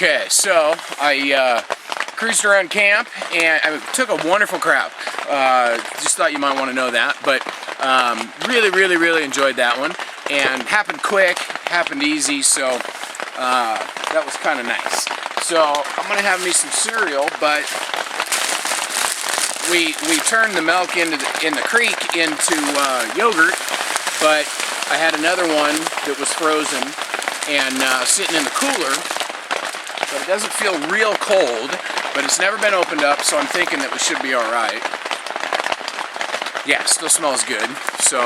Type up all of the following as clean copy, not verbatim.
Okay, so I cruised around camp and I took a wonderful crap. Just thought you might want to know that, but really enjoyed that one. And happened quick, happened easy, so that was kind of nice. So I'm gonna have me some cereal, but we turned the milk in the creek into yogurt, but I had another one that was frozen and sitting in the cooler. But it doesn't feel real cold, but it's never been opened up, so I'm thinking that we should be alright. Yeah, still smells good. So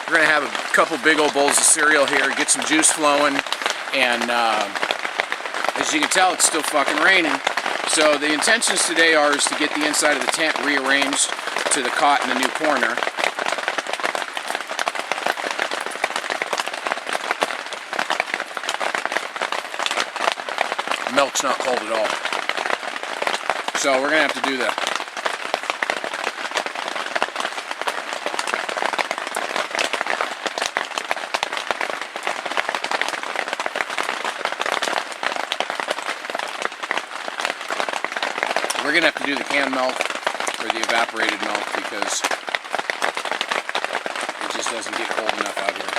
we're going to have a couple big old bowls of cereal here, get some juice flowing, and as you can tell, it's still fucking raining. So the intentions today is to get the inside of the tent rearranged to the cot in the new corner. Milk's not cold at all. So we're going to have to do that. We're going to have to do the canned milk or the evaporated milk because it just doesn't get cold enough out here.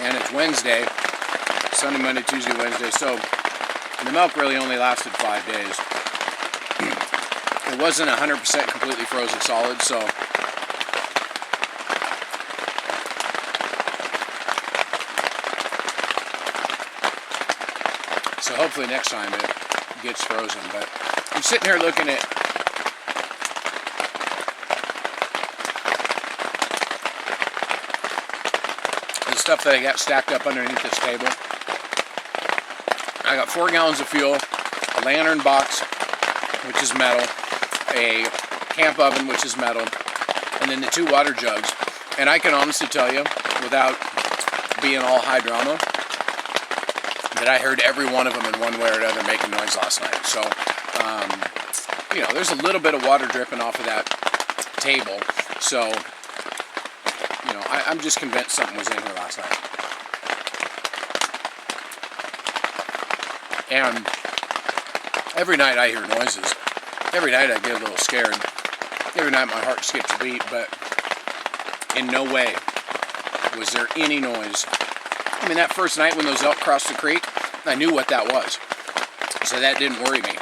And it's Wednesday, Sunday, Monday, Tuesday, Wednesday, so the milk really only lasted 5 days. It wasn't 100% completely frozen solid, so hopefully next time it gets frozen. But I'm sitting here looking at the stuff that I got stacked up underneath this table. I got 4 gallons of fuel, a lantern box, which is metal, a camp oven, which is metal, and then the 2 water jugs. And I can honestly tell you, without being all high drama, that I heard every one of them in one way or another making noise last night. So, you know, there's a little bit of water dripping off of that table. So, you know, I'm just convinced something was in here last night. And every night I hear noises. Every night I get a little scared. Every night my heart skips a beat, but in no way was there any noise. I mean, that first night when those elk crossed the creek, I knew what that was. So that didn't worry me.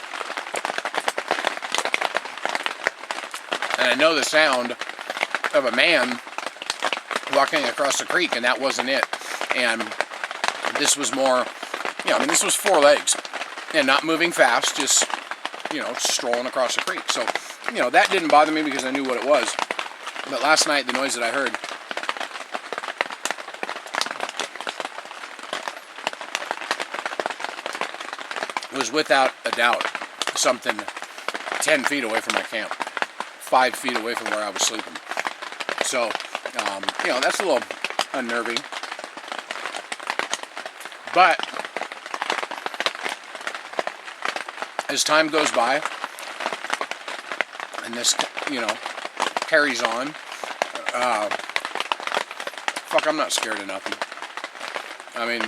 And I know the sound of a man walking across the creek, and that wasn't it. And this was more, you know, I mean, this was 4 legs. And not moving fast, just, you know, strolling across the creek. So, you know, that didn't bother me because I knew what it was. But last night, the noise that I heard was without a doubt something 10 feet away from my camp, 5 feet away from where I was sleeping. So, you know, that's a little unnerving. But as time goes by, and this, you know, carries on, fuck, I'm not scared of nothing. I mean,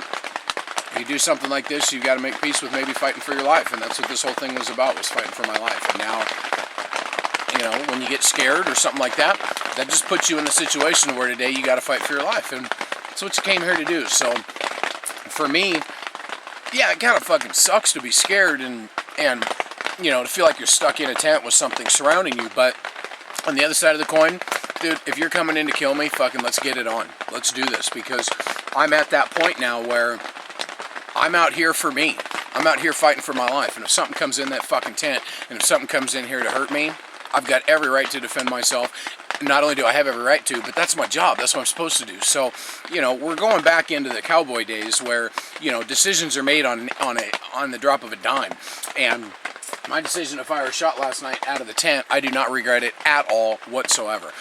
you do something like this, you've got to make peace with maybe fighting for your life, and that's what this whole thing was about, was fighting for my life. And now, you know, when you get scared or something like that, that just puts you in a situation where today you got to fight for your life, and that's what you came here to do. So, for me, yeah, it kind of fucking sucks to be scared and you know, to feel like you're stuck in a tent with something surrounding you, but on the other side of the coin, dude, if you're coming in to kill me, fucking let's get it on. Let's do this, because I'm at that point now where I'm out here for me. I'm out here fighting for my life, and if something comes in that fucking tent, and if something comes in here to hurt me, I've got every right to defend myself. Not only do I have every right to, but that's my job. That's what I'm supposed to do. So, you know, we're going back into the cowboy days where, you know, decisions are made on the drop of a dime. And my decision to fire a shot last night out of the tent, I do not regret it at all whatsoever.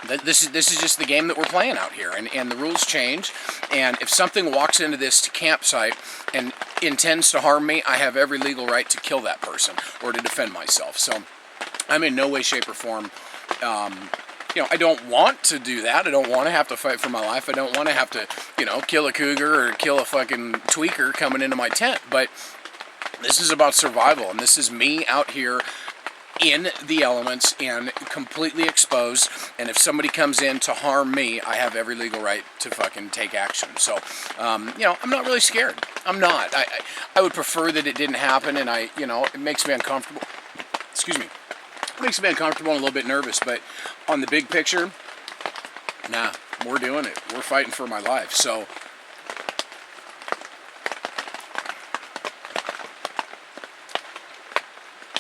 This is just the game that we're playing out here, and the rules change. And if something walks into this campsite and intends to harm me, I have every legal right to kill that person or to defend myself. So I'm in no way, shape, or form. I don't want to do that. I don't want to have to fight for my life. I don't want to have to, kill a cougar or kill a fucking tweaker coming into my tent. But this is about survival, and this is me out here in the elements and completely exposed. And if somebody comes in to harm me, I have every legal right to fucking take action. So, I'm not really scared. I'm not. I would prefer that it didn't happen, and it makes me uncomfortable. Excuse me. It makes me uncomfortable and a little bit nervous, but on the big picture, nah, we're doing it. We're fighting for my life. So,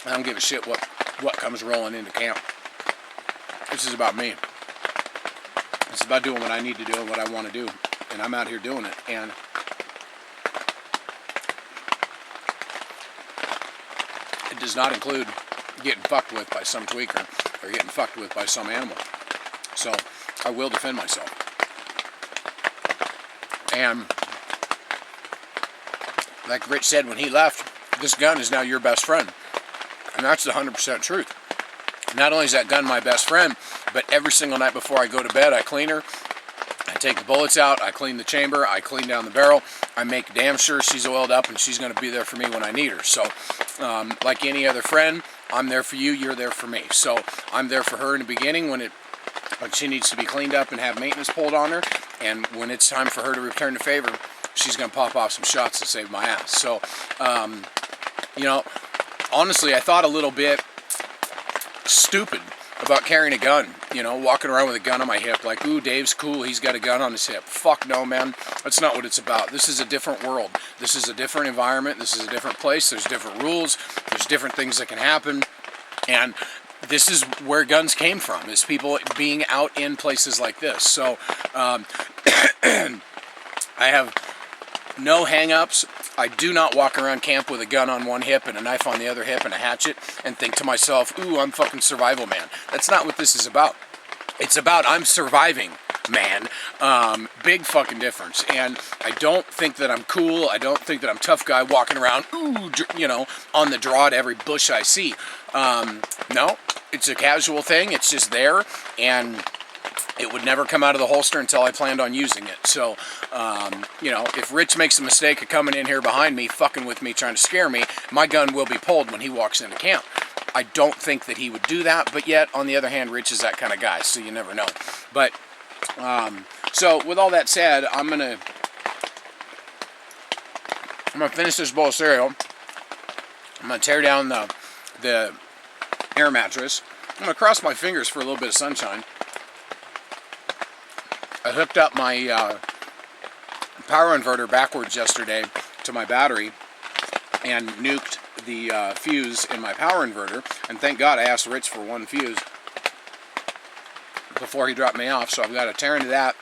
I don't give a shit what comes rolling into camp. This is about me. It's about doing what I need to do and what I want to do, and I'm out here doing it. And it does not include getting fucked with by some tweaker or getting fucked with by some animal. So I will defend myself. And like Rich said when he left, this gun is now your best friend. And that's the 100% truth. Not only is that gun my best friend, but every single night before I go to bed, I clean her. I take the bullets out, I clean the chamber, I clean down the barrel, I make damn sure she's oiled up and she's going to be there for me when I need her. So, like any other friend, I'm there for you, you're there for me. So, I'm there for her in the beginning when she needs to be cleaned up and have maintenance pulled on her, and when it's time for her to return the favor, she's going to pop off some shots to save my ass. So, honestly, I thought a little bit stupid about carrying a gun, walking around with a gun on my hip, like, ooh, Dave's cool, he's got a gun on his hip. Fuck no, man. That's not what it's about. This is a different world. This is a different environment. This is a different place. There's different rules. There's different things that can happen. And this is where guns came from, is people being out in places like this. So, I have no hang-ups. I do not walk around camp with a gun on one hip and a knife on the other hip and a hatchet and think to myself, ooh, I'm fucking survival man. That's not what this is about. It's about I'm surviving, man. Big fucking difference. And I don't think that I'm cool. I don't think that I'm tough guy walking around, ooh, on the draw to every bush I see. No, it's a casual thing. It's just there, and it would never come out of the holster until I planned on using it. So, if Rich makes a mistake of coming in here behind me, fucking with me, trying to scare me, my gun will be pulled when he walks into camp. I don't think that he would do that, but yet, on the other hand, Rich is that kind of guy, so you never know. But, so with all that said, I'm gonna finish this bowl of cereal. I'm gonna tear down the air mattress. I'm gonna cross my fingers for a little bit of sunshine. I hooked up my power inverter backwards yesterday to my battery and nuked the fuse in my power inverter. And thank God I asked Rich for one fuse before he dropped me off. So I've got to tear into that,